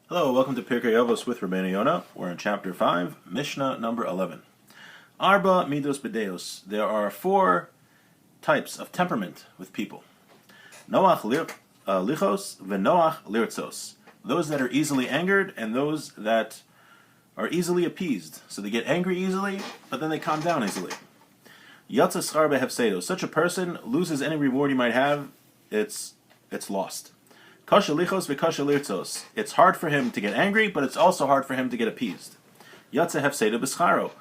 Hello, welcome to Pirkei Avos with Rabeinu Yonah. We're in chapter 5, Mishnah number 11. Arba midos bedeos. There are four types of temperament with people. Noach lichos v'noach lirtzos. Those that are easily angered and those that are easily appeased. So they get angry easily, but then they calm down easily. Yatsa schar behefsedos. Such a person loses any reward he might have. It's lost. Kasha lichos v'kasha lirtzos. It's hard for him to get angry, but it's also hard for him to get appeased. Yatsa hefsedo b'scharo.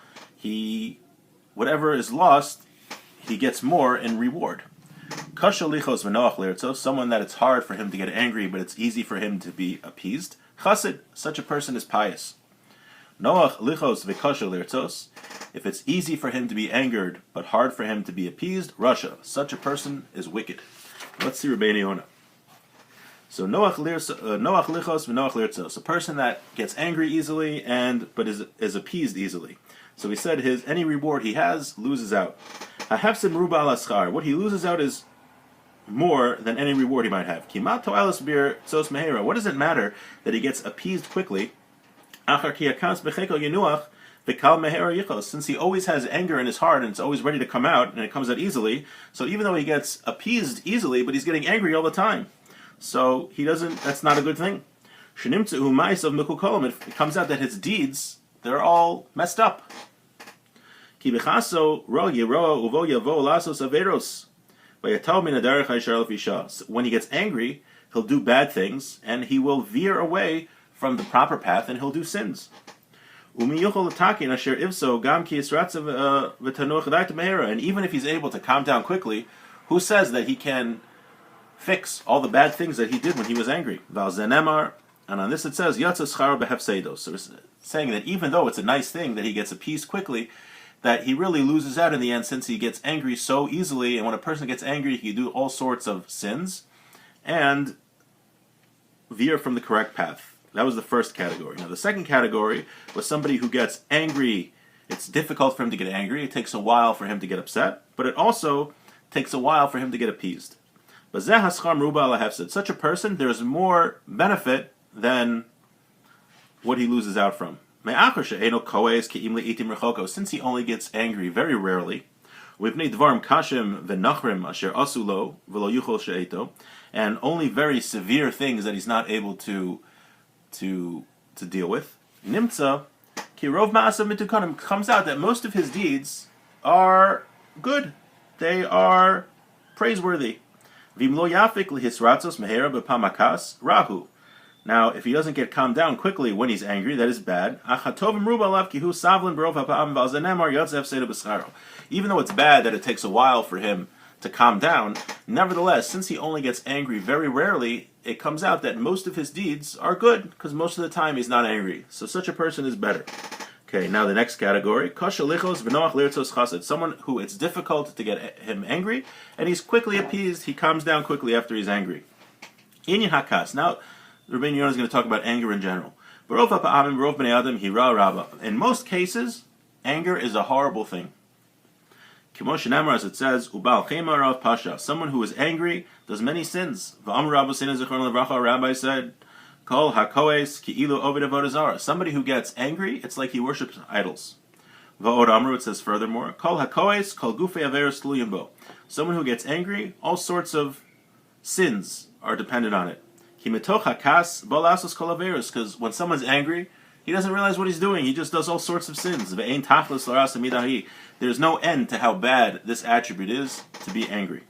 Whatever is lost, he gets more in reward. Kasha lichos v'noach lirtzos. Someone that it's hard for him to get angry, but it's easy for him to be appeased. Chassid. Such a person is pious. Noach lichos v'kasha lirtzos. If it's easy for him to be angered, but hard for him to be appeased, Rasha. Such a person is wicked. Let's see Rabeinu Yonah. So Noach lichos v'noach lirtzos, a person that gets angry easily but is appeased easily. So he said any reward he has loses out. Hahefsim ruba al aschar. What he loses out is more than any reward he might have. Kimat to'alos bir tzos mehera. What does it matter that he gets appeased quickly? Achar ki yakas becheko yenuach v'kal mehera yichos. Since he always has anger in his heart and it's always ready to come out and it comes out easily. So even though he gets appeased easily, but he's getting angry all the time. So that's not a good thing. It comes out that his deeds, they're all messed up. When he gets angry, he'll do bad things, and he will veer away from the proper path, and he'll do sins. And even if he's able to calm down quickly, who says that he can fix all the bad things that he did when he was angry? And on this it says, so it's saying that even though it's a nice thing that he gets appeased quickly, that he really loses out in the end since he gets angry so easily, and when a person gets angry, he can do all sorts of sins and veer from the correct path. That was the first category. Now the second category was somebody who gets angry. It's difficult for him to get angry. It takes a while for him to get upset, but it also takes a while for him to get appeased. Such a person, there's more benefit than what he loses out from. Since he only gets angry very rarely, and only very severe things that he's not able to deal with, comes out that most of his deeds are good. They are praiseworthy. Now, if he doesn't get calmed down quickly when he's angry, that is bad. Even though it's bad that it takes a while for him to calm down, nevertheless, since he only gets angry very rarely, it comes out that most of his deeds are good, because most of the time he's not angry. So such a person is better. Okay, now the next category, someone who it's difficult to get him angry, and he's quickly appeased, he calms down quickly after he's angry. Now, Rabeinu Yonah is going to talk about anger in general. In most cases, anger is a horrible thing. As it says, someone who is angry does many sins. Rabbi said, somebody who gets angry, it's like he worships idols. It says furthermore, someone who gets angry, all sorts of sins are dependent on it. Because when someone's angry, he doesn't realize what he's doing. He just does all sorts of sins. There's no end to how bad this attribute is to be angry.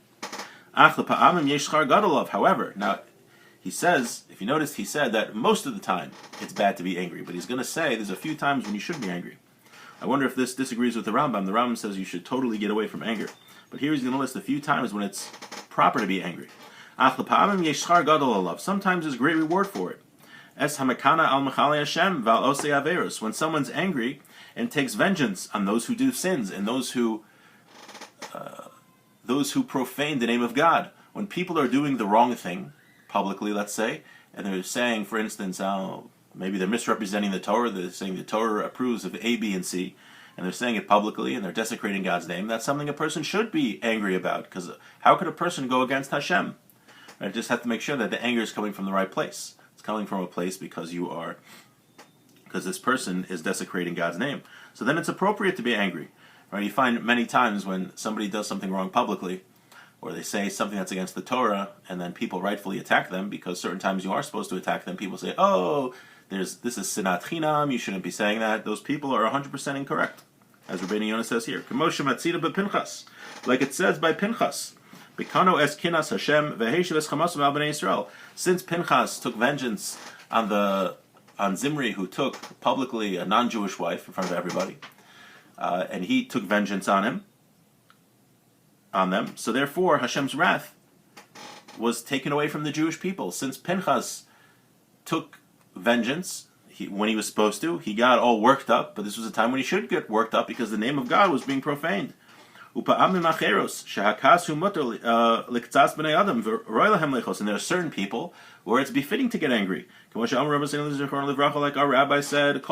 However, now he says, if you notice, he said that most of the time it's bad to be angry, but he's going to say there's a few times when you should be angry. I wonder if this disagrees with the Rambam. The Rambam says you should totally get away from anger. But here he's going to list a few times when it's proper to be angry. Sometimes there's great reward for it. When someone's angry and takes vengeance on those who do sins and those who profane the name of God. When people are doing the wrong thing, publicly, let's say, and they're saying, for instance, maybe they're misrepresenting the Torah, they're saying the Torah approves of A, B, and C, and they're saying it publicly, and they're desecrating God's name, that's something a person should be angry about, because how could a person go against Hashem? I just have to make sure that the anger is coming from the right place. It's coming from a place because this person is desecrating God's name. So then it's appropriate to be angry. Right? You find many times when somebody does something wrong publicly, or they say something that's against the Torah, and then people rightfully attack them, because certain times you are supposed to attack them. People say, oh, this is sinat chinam, you shouldn't be saying that. Those people are 100% incorrect. As Rabeinu Yonah says here, like it says by Pinchas, Bikano es kinas Hashem veheshiv es chamasu al bnei Yisrael. Since Pinchas took vengeance on Zimri, who took publicly a non-Jewish wife in front of everybody, and he took vengeance on them. So therefore, Hashem's wrath was taken away from the Jewish people. Since Pinchas took vengeance when he was supposed to, he got all worked up, but this was a time when he should get worked up because the name of God was being profaned. And there are certain people where it's befitting to get angry. Like our rabbi said, it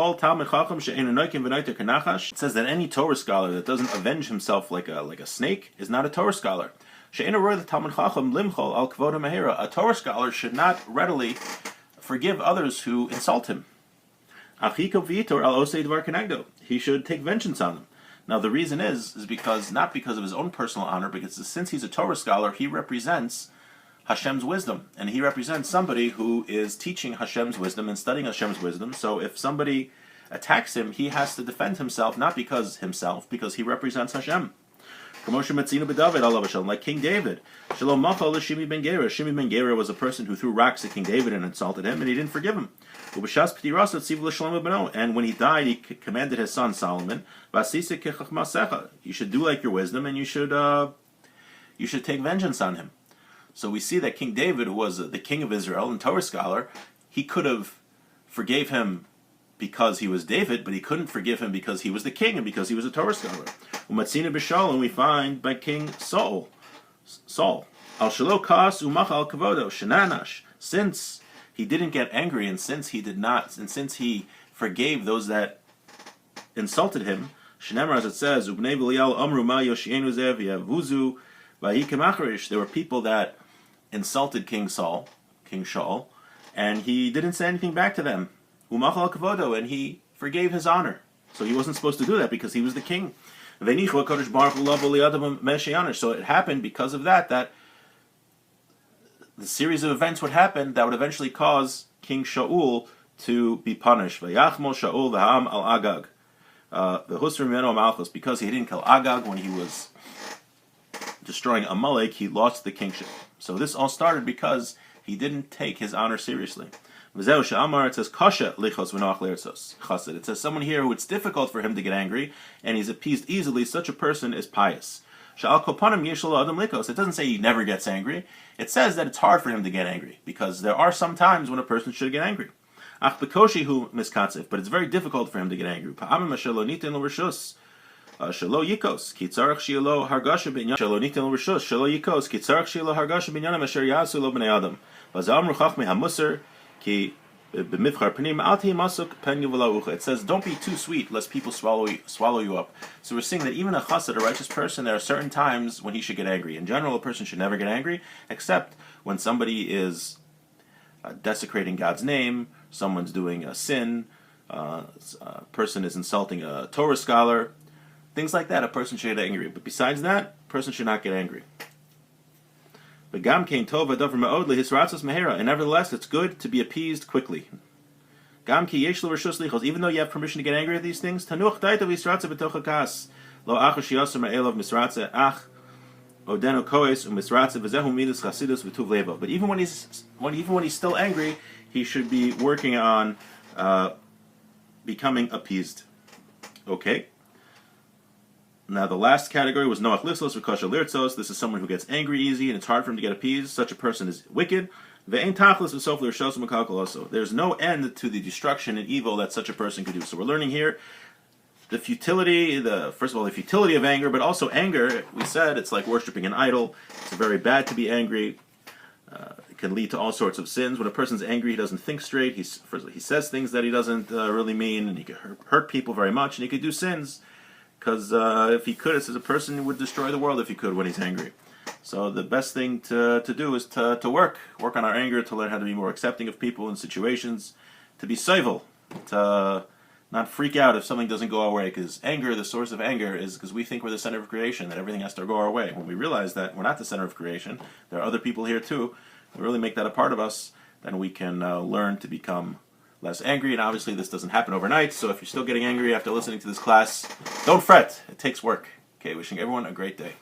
says that any Torah scholar that doesn't avenge himself like a snake is not a Torah scholar. A Torah scholar should not readily forgive others who insult him. He should take vengeance on them. Now the reason is because not because of his own personal honor, because since he's a Torah scholar, he represents Hashem's wisdom, and he represents somebody who is teaching Hashem's wisdom and studying Hashem's wisdom. So if somebody attacks him, he has to defend himself, not because he represents Hashem. Like King David. Shimi ben Gera was a person who threw rocks at King David and insulted him, and he didn't forgive him. And when he died, he commanded his son Solomon, you should do like your wisdom, and you should take vengeance on him. So we see that King David, who was the king of Israel and Torah scholar, he could have forgave him because he was David, but he couldn't forgive him because he was the king and because he was a Torah scholar. And we find by King Saul. Al shelo kas umach al kavodo shenanash. Since he didn't get angry, and since he forgave those that insulted him, Shneimar, as it says, Ubnei Belial amru ma yoshienu zev yavuzu vayikemacharish. There were people that insulted King Shaul, and he didn't say anything back to them. Umach al kavodo, and he forgave his honor. So he wasn't supposed to do that because he was the king. So it happened because of that the series of events would happen that would eventually cause King Shaul to be punished. Vayachmol Shaul v'ham al Agag. The Husrim Meno Malchus, because he didn't kill Agag when he was destroying Amalek, he lost the kingship. So this all started because he didn't take his honor seriously. It says kasha lichos v'noach le'ertzos chassid. It says someone here who it's difficult for him to get angry and he's appeased easily. Such a person is pious. It doesn't say he never gets angry. It says that it's hard for him to get angry because there are some times when a person should get angry. But it's very difficult for him to get angry. It says, don't be too sweet, lest people swallow you up. So we're seeing that even a chassid, a righteous person, there are certain times when he should get angry. In general, a person should never get angry, except when somebody is desecrating God's name, someone's doing a sin, a person is insulting a Torah scholar, things like that, a person should get angry. But besides that, a person should not get angry. And nevertheless, it's good to be appeased quickly. Even though you have permission to get angry at these things, but even when he's still angry, he should be working on becoming appeased. Okay. Now the last category was Noach Lislos V'Kosha Lirtzos. This is someone who gets angry easy and it's hard for him to get appeased. Such a person is wicked. Ve'ein tachlis v'sof l'rishos u'makal also. There's no end to the destruction and evil that such a person could do. So we're learning here the futility, first of all, the futility of anger, but also anger, we said, it's like worshiping an idol. It's very bad to be angry. It can lead to all sorts of sins. When a person's angry, he doesn't think straight. He says things that he doesn't really mean, and he can hurt people very much, and he could do sins. Because if he could, it says a person would destroy the world if he could when he's angry. So the best thing to do is to work on our anger, to learn how to be more accepting of people and situations, to be civil, to not freak out if something doesn't go our way, because anger, the source of anger, is because we think we're the center of creation, that everything has to go our way. When we realize that we're not the center of creation, there are other people here too, we really make that a part of us, then we can learn to become less angry. And obviously this doesn't happen overnight, so if you're still getting angry after listening to this class, don't fret. It takes work. Okay, wishing everyone a great day.